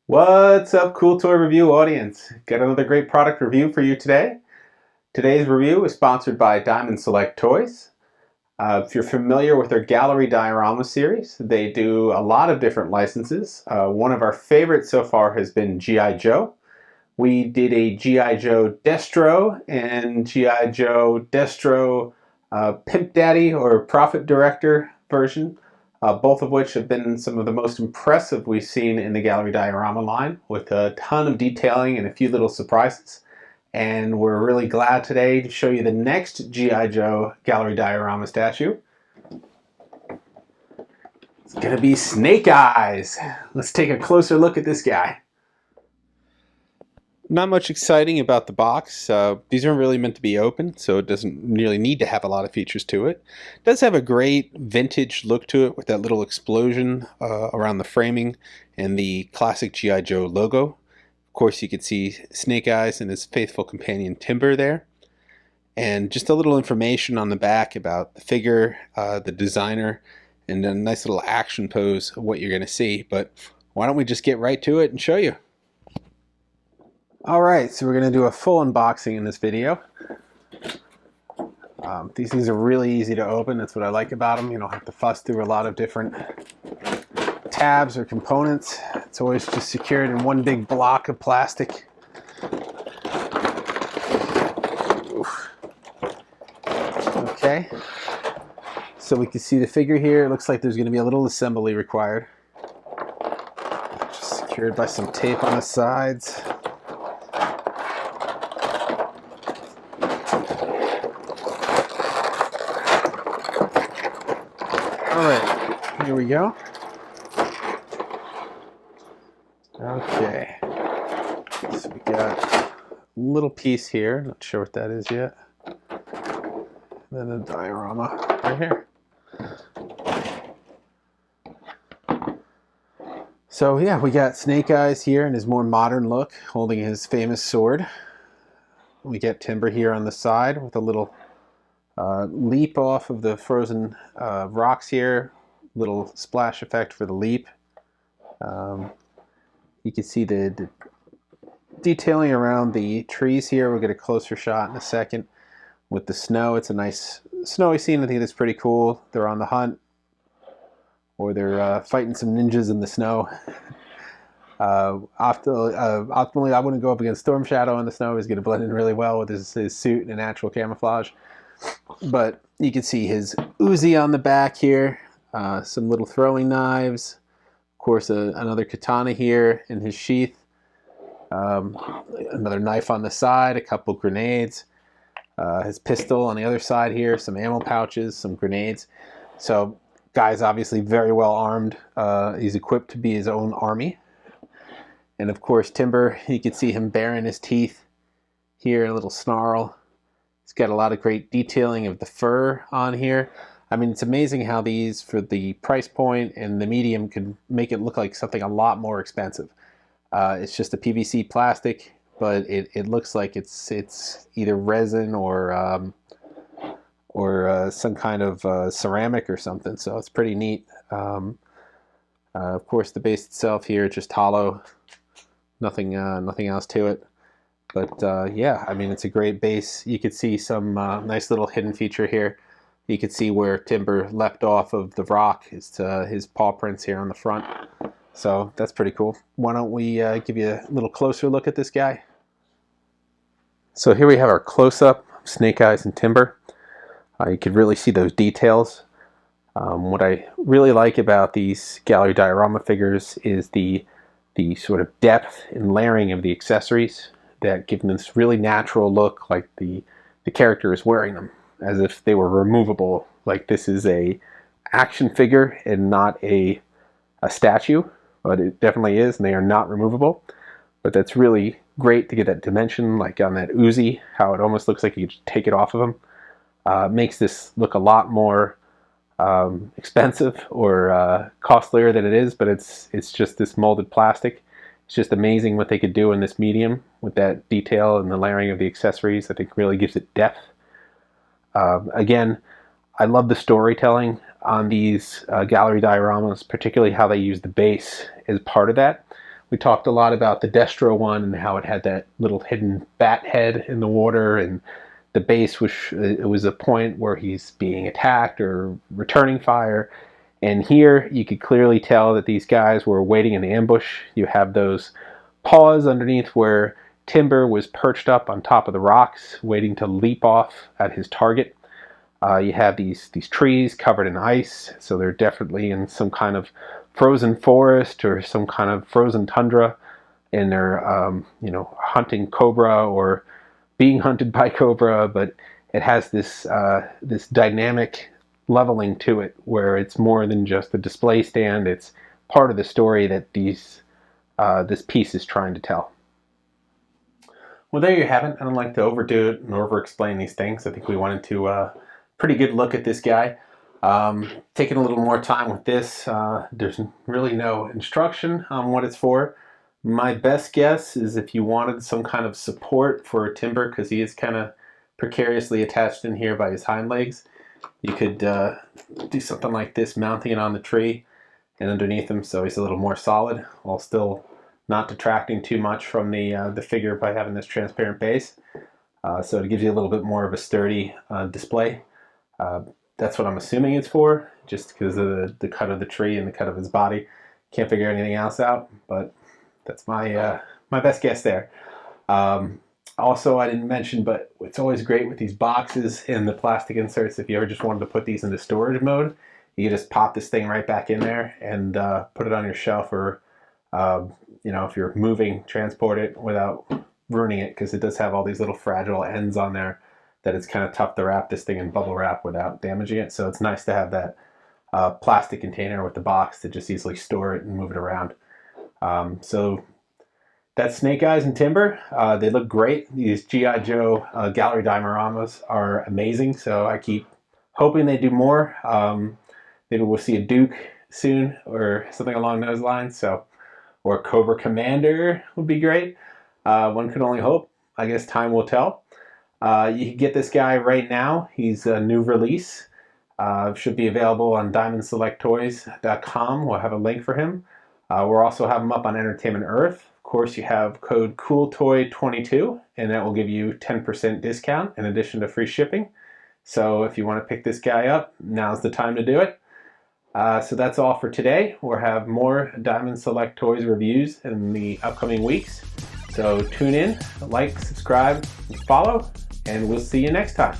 What's up, Cool Toy Review audience? Got another great product review for you today. Today's review is sponsored by Diamond Select Toys. If you're familiar with their Gallery Diorama series, they do a lot of different licenses. One of our favorites so far has been G.I. Joe. We did a G.I. Joe Destro and G.I. Joe Destro Pimp Daddy or Profit Director version. Both of which have been some of the most impressive we've seen in the Gallery Diorama line, with a ton of detailing and a few little surprises. And we're really glad today to show you the next G.I. Joe Gallery Diorama statue. It's gonna be Snake Eyes. Let's take a closer look at this guy. Not much exciting about the box. These aren't really meant to be open, so it doesn't really need to have a lot of features to it. It does have a great vintage look to it with that little explosion around the framing and the classic G.I. Joe logo. Of course, you can see Snake Eyes and his faithful companion Timber there. And just a little information on the back about the figure, the designer, and a nice little action pose of what you're going to see. But why don't we just get right to it and show you? Alright, so we're going to do a full unboxing in this video. These things are really easy to open. That's what I like about them. You don't have to fuss through a lot of different tabs or components. It's always just secured in one big block of plastic. Oof. Okay, so we can see the figure here. It looks like there's going to be a little assembly required. Just secured by some tape on the sides. Alright, here we go. Okay, so we got a little piece here, not sure what that is yet. Then a diorama right here. So yeah, we got Snake Eyes here in his more modern look, holding his famous sword. We get Timber here on the side with a little leap off of the frozen rocks here. Little splash effect for the leap. You can see the detailing around the trees here. We'll get a closer shot in a second. With the snow, it's a nice snowy scene. I think that's pretty cool. They're on the hunt, or they're fighting some ninjas in the snow. Optimally, I wouldn't go up against Storm Shadow in the snow. He's going to blend in really well with his suit and natural camouflage. But you can see his Uzi on the back here, some little throwing knives, of course another katana here in his sheath, another knife on the side, a couple grenades, his pistol on the other side here, some ammo pouches, some grenades. So guy's obviously very well armed. He's equipped to be his own army. And of course Timber, you can see him baring his teeth here, a little snarl. It's got a lot of great detailing of the fur on here. I mean, it's amazing how these, for the price point and the medium, could make it look like something a lot more expensive. It's just a PVC plastic, but it looks like it's either resin or some kind of ceramic or something. So it's pretty neat. Of course, the base itself here just hollow, nothing else to it. But yeah, I mean, it's a great base. You could see some nice little hidden feature here. You could see where Timber left off of the rock is his paw prints here on the front. So that's pretty cool. Why don't we give you a little closer look at this guy? So here we have our close-up Snake Eyes and Timber. You could really see those details. What I really like about these Gallery Diorama figures is the sort of depth and layering of the accessories that give them this really natural look, like the character is wearing them, as if they were removable. Like this is a action figure and not a statue, but it definitely is, and they are not removable. But that's really great to get that dimension, like on that Uzi, how it almost looks like you could just take it off of him. Makes this look a lot more expensive or costlier than it is, but it's just this molded plastic. It's just amazing what they could do in this medium with that detail and the layering of the accessories. I think really gives it depth. Again, I love the storytelling on these gallery dioramas, particularly how they use the base as part of that. We talked a lot about the Destro one and how it had that little hidden bat head in the water, and the base was, it was a point where he's being attacked or returning fire. And here you could clearly tell that these guys were waiting in ambush. You have those paws underneath where Timber was perched up on top of the rocks, waiting to leap off at his target. You have these trees covered in ice, so they're definitely in some kind of frozen forest or some kind of frozen tundra, and they're hunting cobra or being hunted by cobra. But it has this this dynamic leveling to it, where it's more than just a display stand. It's part of the story that this piece is trying to tell. Well, there you have it. I don't like to overdo it and over-explain these things. I think we went into a pretty good look at this guy. Taking a little more time with this. There's really no instruction on what it's for. My best guess is if you wanted some kind of support for Timber, because he is kind of precariously attached in here by his hind legs, you could do something like this, mounting it on the tree and underneath him, so he's a little more solid while still not detracting too much from the figure by having this transparent base. So it gives you a little bit more of a sturdy display. That's what I'm assuming it's for, just because of the cut of the tree and the cut of his body. Can't figure anything else out, but that's my my best guess there. Also, I didn't mention, but it's always great with these boxes and the plastic inserts. If you ever just wanted to put these into storage mode, you can just pop this thing right back in there and put it on your shelf, or if you're moving, transport it without ruining it, because it does have all these little fragile ends on there that it's kind of tough to wrap this thing in bubble wrap without damaging it. So it's nice to have that plastic container with the box to just easily store it and move it around. So that's Snake Eyes and Timber. They look great. These G.I. Joe Gallery Dioramas are amazing, so I keep hoping they do more. Maybe we'll see a Duke soon or something along those lines. So, or Cobra Commander would be great. One could only hope. I guess time will tell. You can get this guy right now. He's a new release. Should be available on diamondselecttoys.com. We'll have a link for him. We'll also have him up on Entertainment Earth. Of course, you have code COOLTOY22, and that will give you 10% discount in addition to free shipping. So if you want to pick this guy up, now's the time to do it. So that's all for today. We'll have more Diamond Select Toys reviews in the upcoming weeks. So tune in, like, subscribe, and follow, and we'll see you next time.